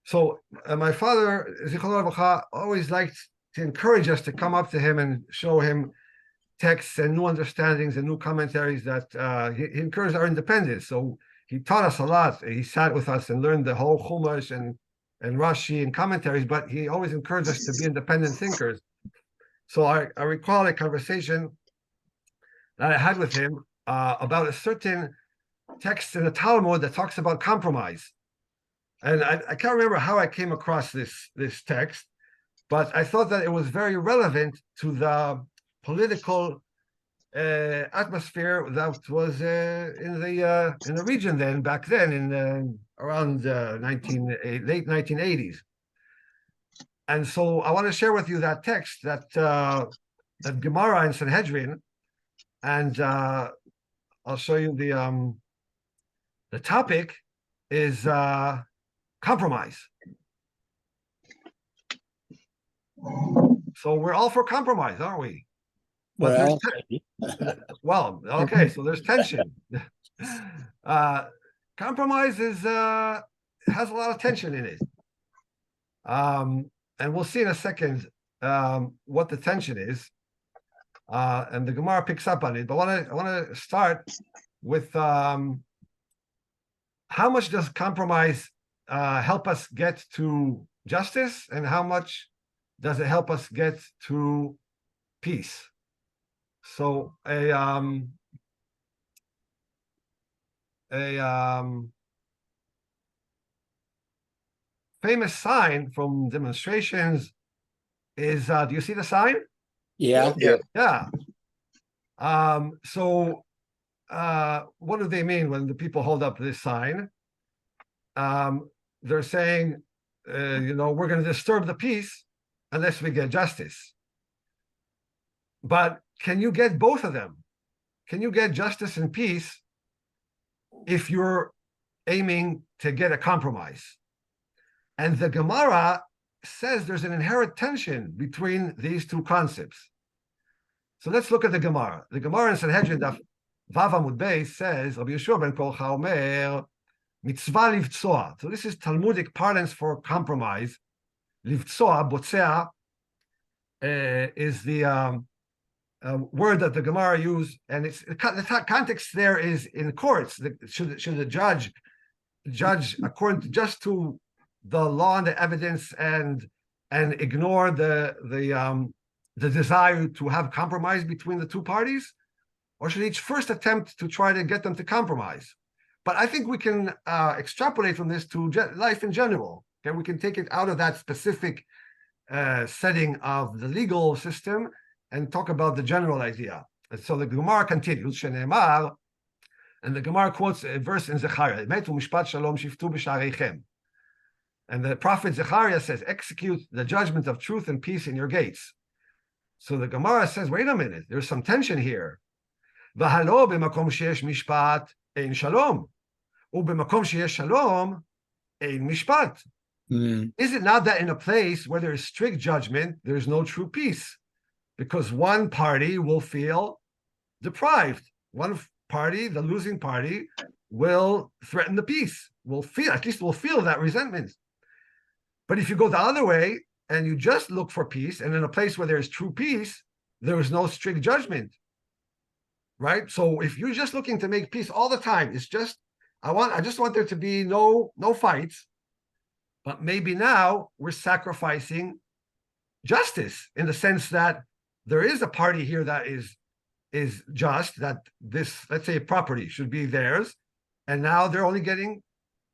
So my father, Zichrono Levracha, always liked to encourage us to come up to him and show him texts and new understandings and new commentaries that he encouraged our independence. So he taught us a lot. He sat with us and learned the whole Chumash and Rashi and commentaries, but he always encouraged us to be independent thinkers. So I recall a conversation that I had with him about a certain text in the Talmud that talks about compromise. And I can't remember how I came across this text, but I thought that it was very relevant to the political atmosphere that was in the region then back then in around late 1980s. And so I want to share with you that text that that Gemara in Sanhedrin, and I'll show you the topic is compromise. So we're all for compromise, aren't we? But well, okay, so there's tension. Compromise is has a lot of tension in it. And we'll see in a second what the tension is. And the Gemara picks up on it. But I want to start with how much does compromise help us get to justice, and how much does it help us get to peace? So a famous sign from demonstrations is do you see the sign? Yeah. So what do they mean when the people hold up this sign? They're saying we're going to disturb the peace unless we get justice. But can you get both of them? Can you get justice and peace if you're aiming to get a compromise? And the Gemara says there's an inherent tension between these two concepts. So let's look at the Gemara. The Gemara in Sanhedrin Vav Amud Beis says, Rabbi Yeshua ben Kolcha Omer, mitzvah livtzoa. So this is Talmudic parlance for compromise. Livtzoa, botzea, is the word that the Gemara used, and it's the context there is in courts. Should the judge according to just to the law and the evidence and ignore the desire to have compromise between the two parties, or should each first attempt to try to get them to compromise? But I think we can extrapolate from this to life in general. Okay, we can take it out of that specific setting of the legal system and talk about the general idea. And so the Gemara continues, Shene'emar, and the Gemara quotes a verse in Zechariah, Metu mishpat shalom shiftu b'shareichem. And the prophet Zechariah says, execute the judgment of truth and peace in your gates. So the Gemara says, wait a minute, there's some tension here. V'halo b'makom sheyesh mishpat ein shalom, u'b'makom sheyesh shalom ein mishpat. Is it not that in a place where there is strict judgment, there's no true peace? Because one party will feel deprived. One party, the losing party, will threaten the peace. Will feel that resentment. But if you go the other way and you just look for peace, and in a place where there is true peace, there is no strict judgment, right? So if you're just looking to make peace all the time, it's just I just want there to be no fights. But maybe now we're sacrificing justice in the sense that there is a party here that is just, that this, let's say, property should be theirs, and now they're only getting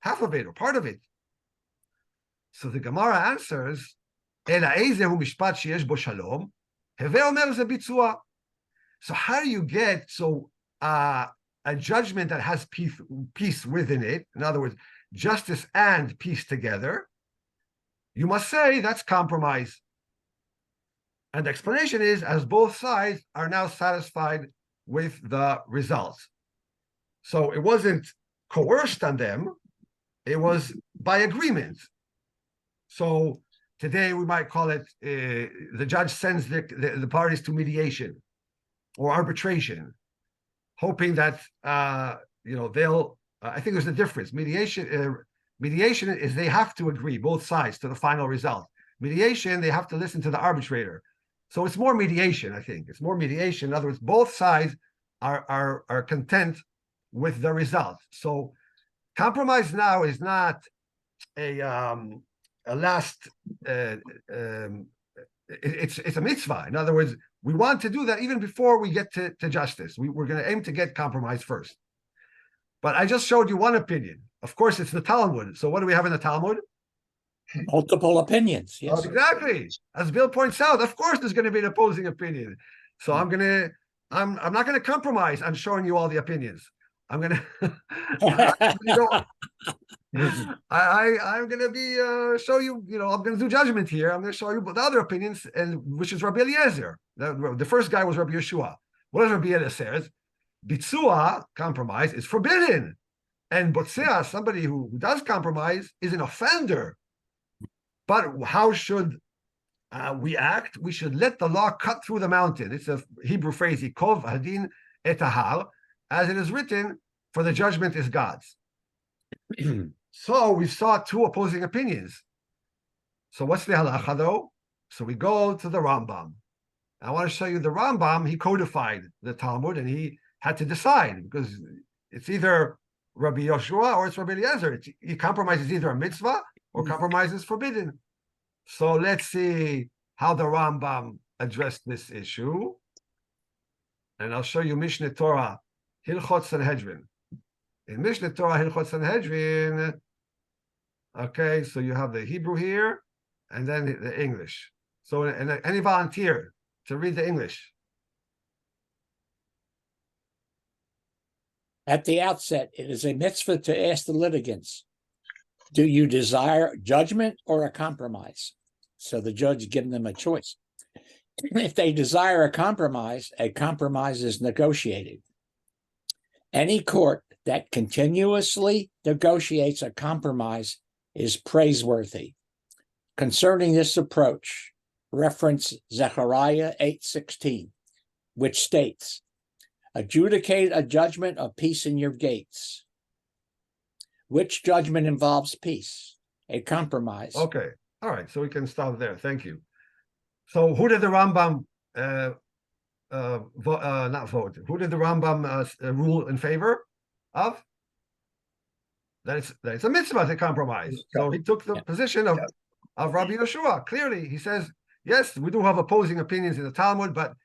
half of it or part of it. So the Gemara answers, so how do you get a judgment that has peace within it? In other words, justice and peace together. You must say that's compromise. And the explanation is, as both sides are now satisfied with the results. So it wasn't coerced on them, it was by agreement. So today we might call it, the judge sends the parties to mediation or arbitration, hoping that, they'll, I think there's a difference. Mediation, Mediation is they have to agree, both sides, to the final result. Mediation, they have to listen to the arbitrator. So it's more mediation, I think. It's more mediation. In other words, both sides are content with the result. So compromise now is not a last. It's a mitzvah. In other words, we want to do that even before we get to justice. We're going to aim to get compromise first. But I just showed you one opinion. Of course, it's the Talmud. So what do we have in the Talmud? Multiple opinions. Yes. Oh, exactly. As Bill points out, of course, there's going to be an opposing opinion. So I'm not going to compromise on showing you all the opinions. I'm going to I'm going to be show you. I'm going to do judgment here. I'm going to show you the other opinions, and which is Rabbi Eliezer. The first guy was Rabbi Yeshua. What does Rabbi Eliezer says? Bitzua, compromise, is forbidden, and botzea, somebody who does compromise, is an offender. But how should we act? We should let the law cut through the mountain. It's a Hebrew phrase, Yikov hadin et ahar, as it is written, for the judgment is God's. So we saw two opposing opinions. So what's the halacha though? So we go to the Rambam. I want to show you the Rambam. He codified the Talmud, and he had to decide, because it's either Rabbi Yoshua or it's Rabbi Eliezer. Compromise is either a mitzvah or compromise is forbidden. So let's see how the Rambam addressed this issue. And I'll show you Mishnah Torah, Hilchot Sanhedrin. In Mishnah Torah, Hilchot Sanhedrin, okay, so you have the Hebrew here, and then the English. So any volunteer to read the English? At the outset, it is a mitzvah to ask the litigants, do you desire judgment or a compromise? So the judge gives them a choice. If they desire a compromise is negotiated. Any court that continuously negotiates a compromise is praiseworthy. Concerning this approach, reference Zechariah 8:16, which states, adjudicate a judgment of peace in your gates. Which judgment involves peace? A compromise. Okay. All right. So we can stop there. Thank you. So who did the Rambam not vote? Who did the Rambam rule in favor of? That it's a mitzvah to compromise. So he took the position of Rabbi Yeshua. Clearly, he says, yes, we do have opposing opinions in the Talmud, but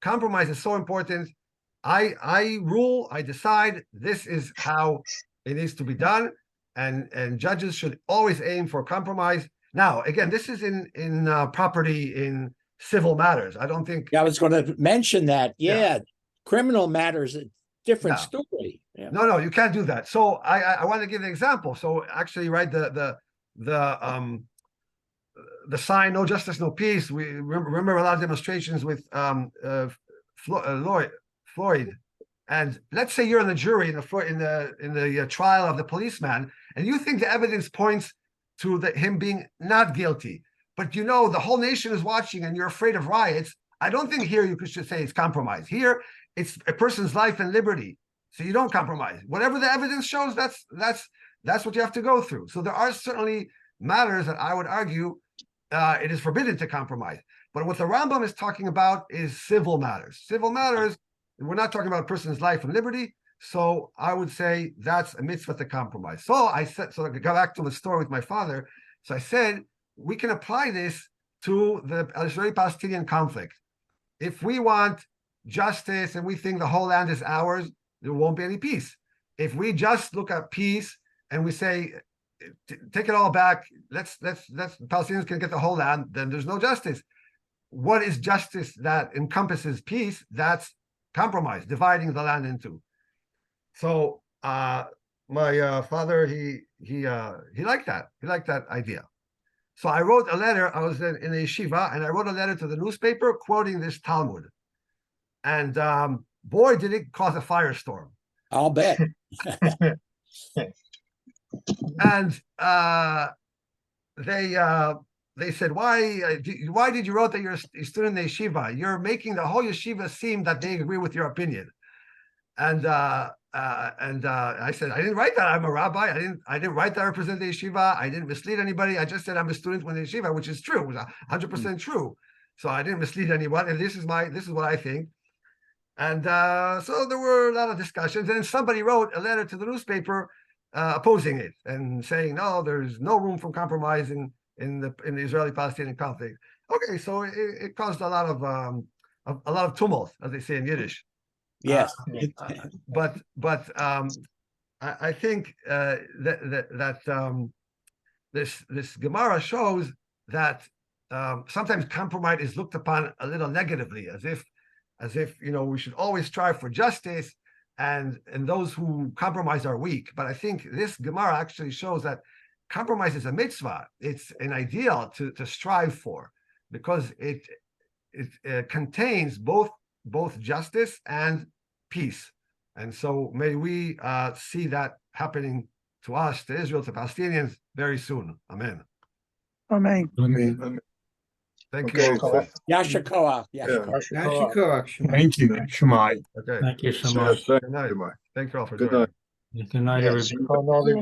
compromise is so important. I rule, I decide, this is how it needs to be done, and judges should always aim for compromise. Now, again, this is in property in civil matters. I don't think. I was going to mention that. Yeah. Criminal matters, a different story. Yeah. No, you can't do that. So I want to give an example. So actually, right, the sign "No Justice, No Peace." We remember a lot of demonstrations with Floyd. And let's say you're in the jury in the trial of the policeman, and you think the evidence points to him being not guilty, but the whole nation is watching, and you're afraid of riots. I don't think here you should say it's compromise. Here, it's a person's life and liberty, so you don't compromise. Whatever the evidence shows, that's what you have to go through. So there are certainly matters that I would argue it is forbidden to compromise. But what the Rambam is talking about is civil matters. Civil matters. We're not talking about a person's life and liberty, so I would say that's a mitzvah to compromise. So I go back to the story with my father. So I said, we can apply this to the Israeli-Palestinian conflict. If we want justice and we think the whole land is ours, there won't be any peace. If we just look at peace and we say, take it all back, let's Palestinians can get the whole land, then there's no justice. What is justice that encompasses peace? That's compromise, dividing the land in two. So my father, he liked that. He liked that idea. So I wrote a letter. I was in a yeshiva, and I wrote a letter to the newspaper quoting this Talmud. And boy, did it cause a firestorm. I'll bet. And they said, why did you write that you're a student in the yeshiva? You're making the whole yeshiva seem that they agree with your opinion. And I said, I didn't write that. I'm a rabbi. I didn't write that I represent the yeshiva. I didn't mislead anybody. I just said I'm a student with the yeshiva, which is true. It was 100% true. So I didn't mislead anyone. And this is what I think. And so there were a lot of discussions. And somebody wrote a letter to the newspaper opposing it and saying, no, there's no room for compromising in the Israeli-Palestinian conflict. Okay, so it caused a lot of tumult, as they say in Yiddish. Yes. But I think that this Gemara shows that sometimes compromise is looked upon a little negatively, as if we should always strive for justice, and those who compromise are weak. But I think this Gemara actually shows that compromise is a mitzvah. It's an ideal to strive for, because it contains both justice and peace. And so may we see that happening to us, to Israel, to Palestinians very soon. Amen. Amen. Thank Okay, you. so- Yasher Koach. Yasher Koach. Thank you. Shemai. Okay. Thank you so So, much. thank Good night. you, Mike. Thank you all for Good joining. night. Good night, Yes. everybody.